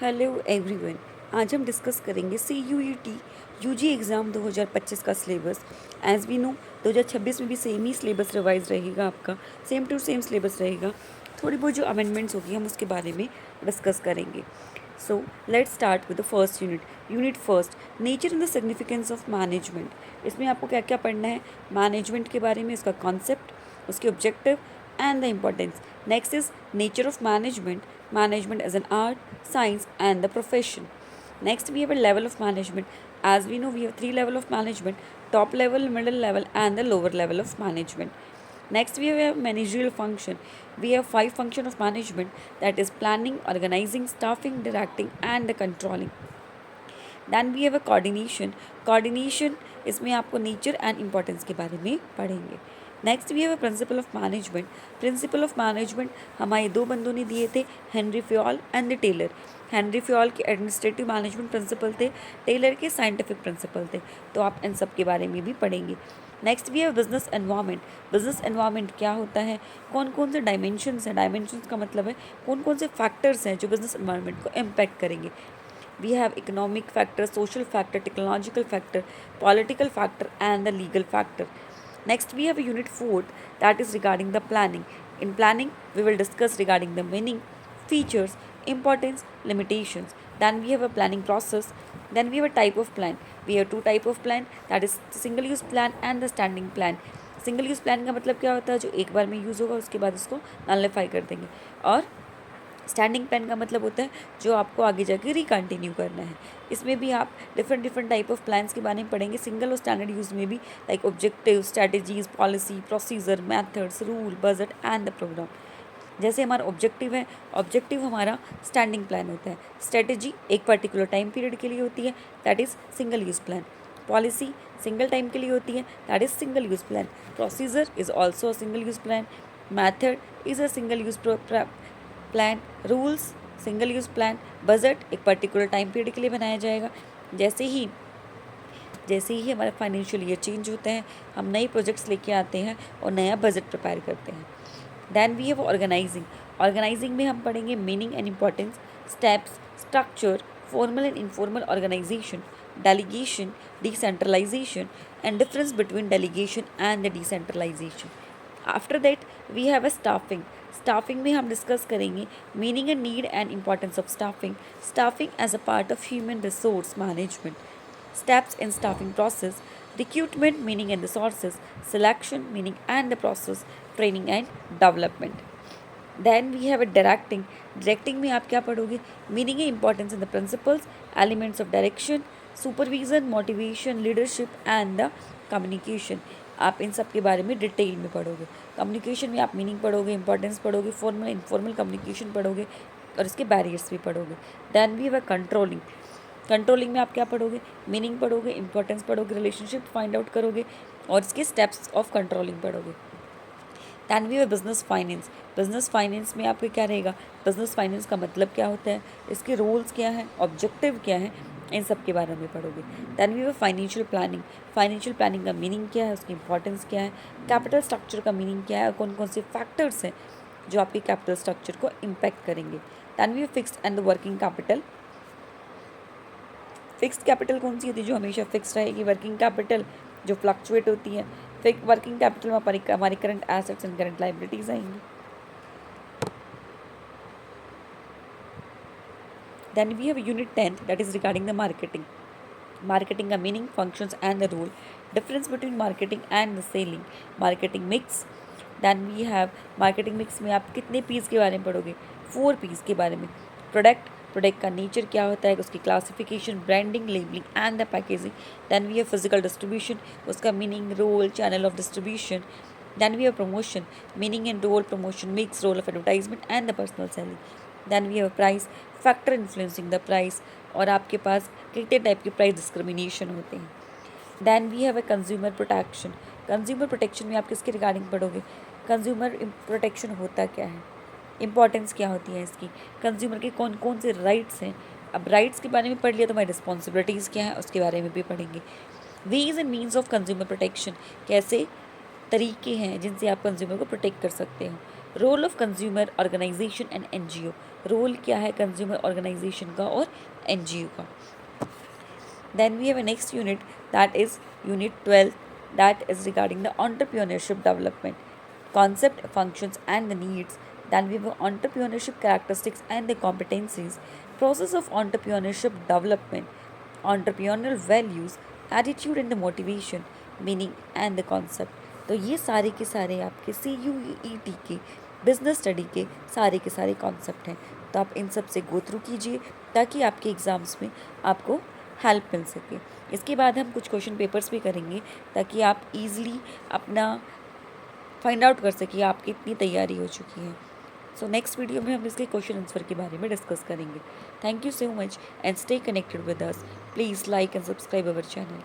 Hello everyone. आज हम discuss करेंगे सी you E T U ji exam 2025 का सिलेबस। एज वी नो 2026 में भी सेम ही सिलेबस रिवाइज रहेगा, आपका सेम टू सेम सिलेबस रहेगा। थोड़ी बहुत जो अमेंडमेंट्स होगी हम उसके बारे में डिस्कस करेंगे। So let's start with the first unit first, nature and the significance of management. इसमें आपको क्या क्या पढ़ना है, मैनेजमेंट के बारे में, उसका कॉन्सेप्ट, उसके objective and the importance. Next is nature of management as an art, science and the profession. Next we have a level of management. As we know, we have three level of management: top level, middle level and the lower level of management. Next we have a managerial function. We have five function of management, that is planning, organizing, staffing, directing and the controlling. Then we have a coordination इसमें आपको nature and importance के बारे में पढ़ेंगे. Next we have a principle of management हमारे दो बंदों ने दिए थे, Henry Fayol and the Taylor. Henry Fayol के एडमिनिस्ट्रेटिव मैनेजमेंट प्रिंसिपल थे, टेलर के साइंटिफिक प्रिंसिपल थे. तो आप इन सब के बारे में भी पढ़ेंगे. Next we have business environment क्या होता है, कौन कौन से डायमेंशंस हैं, डायमेंशंस का मतलब है कौन कौन से फैक्टर्स हैं जो बिजनेस एनवायरनमेंट को इम्पैक्ट करेंगे. We have economic factor, social factor, technological factor, political factor and the legal factor. Next we have a unit 4, that is regarding the planning. In planning we will discuss regarding the meaning, features, importance, limitations. Then we have a planning process. Then we have a type of plan. We have two type of plan, that is single use plan and the standing plan. Single use plan का मतलब क्या होता है, जो एक बार में use होगा उसके बाद उसको नलिफाई कर देंगे. और स्टैंडिंग पेन का मतलब होता है जो आपको आगे जाके रिकंटिन्यू करना है. इसमें भी आप डिफरेंट टाइप ऑफ प्लान्स के बारे में पढ़ेंगे, सिंगल और स्टैंडर्ड यूज़ में भी, like objective, strategies, policy, procedure, methods, rule, budget and the programme. जैसे हमारा ऑब्जेक्टिव हमारा स्टैंडिंग प्लान होता है. स्ट्रैटेजी एक पर्टिकुलर टाइम पीरियड के लिए होती है, that is single use plan. Policy single time के लिए होती है, that is single use plan. Procedure is also a single use plan. Method is a single use plan. Rules single use plan. Budget एक particular time period के लिए बनाया जाएगा. जैसे ही हमारा फाइनेंशियल ईयर चेंज होता है, हम नए प्रोजेक्ट्स लेके आते हैं और नया बजट प्रिपेयर करते हैं. देन वी हैव ऑर्गेनाइजिंग में हम पढ़ेंगे meaning and importance, steps, structure, formal and informal organisation, delegation, decentralisation and difference between delegation and the decentralisation. After that we have a staffing में हम डिस्कस करेंगे meaning and need and importance of staffing as a part of human resource management. Steps in staffing process, recruitment meaning and resources, selection meaning and the process, training and development. Then we have a directing में आप क्या पढ़ोगे, meaning and importance in the principles, elements of direction, supervision, motivation, leadership and the communication. आप इन सब के बारे में detail में पढ़ोगे. कम्युनिकेशन में आप मीनिंग पढ़ोगे, इंपॉर्टेंस पढ़ोगे, फॉर्मल इनफॉर्मल कम्युनिकेशन पढ़ोगे और इसके बैरियर्स भी पढ़ोगे. Then we have a controlling में आप क्या पढ़ोगे, मीनिंग पढ़ोगे, इंपॉर्टेंस पढ़ोगे, रिलेशनशिप फाइंड आउट करोगे और इसके स्टेप्स ऑफ कंट्रोलिंग पढ़ोगे. Then we have business finance में आपके क्या रहेगा, बिजनेस फाइनेंस का मतलब क्या होता है, इसके रोल्स क्या है, ऑब्जेक्टिव क्या है, इन सब के बारे में पढ़ोगे. Then we have financial planning का मीनिंग क्या है, उसकी इंपॉर्टेंस क्या है, कैपिटल स्ट्रक्चर का मीनिंग क्या है और कौन कौन से फैक्टर्स हैं जो आपके कैपिटल स्ट्रक्चर को इम्पैक्ट करेंगे. Then we have fixed and the working capital. Fixed capital कौन सी होती है, जो हमेशा फिक्स रहेगी. वर्किंग कैपिटल जो फ्लक्चुएट होती है. वर्किंग कैपिटल में हमारी current assets and current liabilities आएंगी. Then we have unit 10, that is regarding the marketing का meaning, functions and the role, difference between marketing and the selling, marketing mix. Then we have marketing mix में आप कितने piece के बारे में पढ़ोगे, 4 piece के बारे में. प्रोडक्ट का नेचर क्या होता है, उसकी classification, branding, labelling and the packaging. Then we have physical distribution, उसका meaning, role, channel of distribution. Then we have promotion, meaning and role, promotion mix, role of advertisement and the personal selling. Then we have price, factor influencing the price, और आपके पास कितने type के price discrimination होते हैं. Then we have a consumer protection में आप किसके regarding पढ़ोगे, कंज्यूमर प्रोटेक्शन होता क्या है, इंपॉर्टेंस क्या होती है इसकी, कंज्यूमर के कौन कौन से राइट्स हैं. अब राइट्स के बारे में पढ़ लिया तो हमारी रिस्पॉन्सिबिलिटीज़ क्या है उसके बारे में भी पढ़ेंगे. Ways and means of consumer protection, कैसे तरीके हैं जिनसे आप कंज्यूमर को प्रोटेक्ट कर सकते हो. Role of consumer organisation and NGO, role क्या है कंज्यूमर ऑर्गेनाइजेशन का और एनजीओ का. Then we have a next unit, that is unit 12, that is regarding the entrepreneurship development, concept, functions and the needs. Then we have entrepreneurship characteristics and the competencies, process of entrepreneurship development, entrepreneurial values, attitude and the motivation, meaning and the concept. तो ये सारे के सारे आपके CUET के business study के सारे concept हैं. तो आप इन सब से गो थ्रू कीजिए ताकि आपके एग्ज़ाम्स में आपको हेल्प मिल सके. इसके बाद हम कुछ क्वेश्चन पेपर्स भी करेंगे ताकि आप इजीली अपना फाइंड आउट कर सकिए आपकी इतनी तैयारी हो चुकी है. सो नेक्स्ट वीडियो में हम इसके क्वेश्चन आंसर के बारे में डिस्कस करेंगे. Thank you so much and stay connected with us. Please like and subscribe our channel.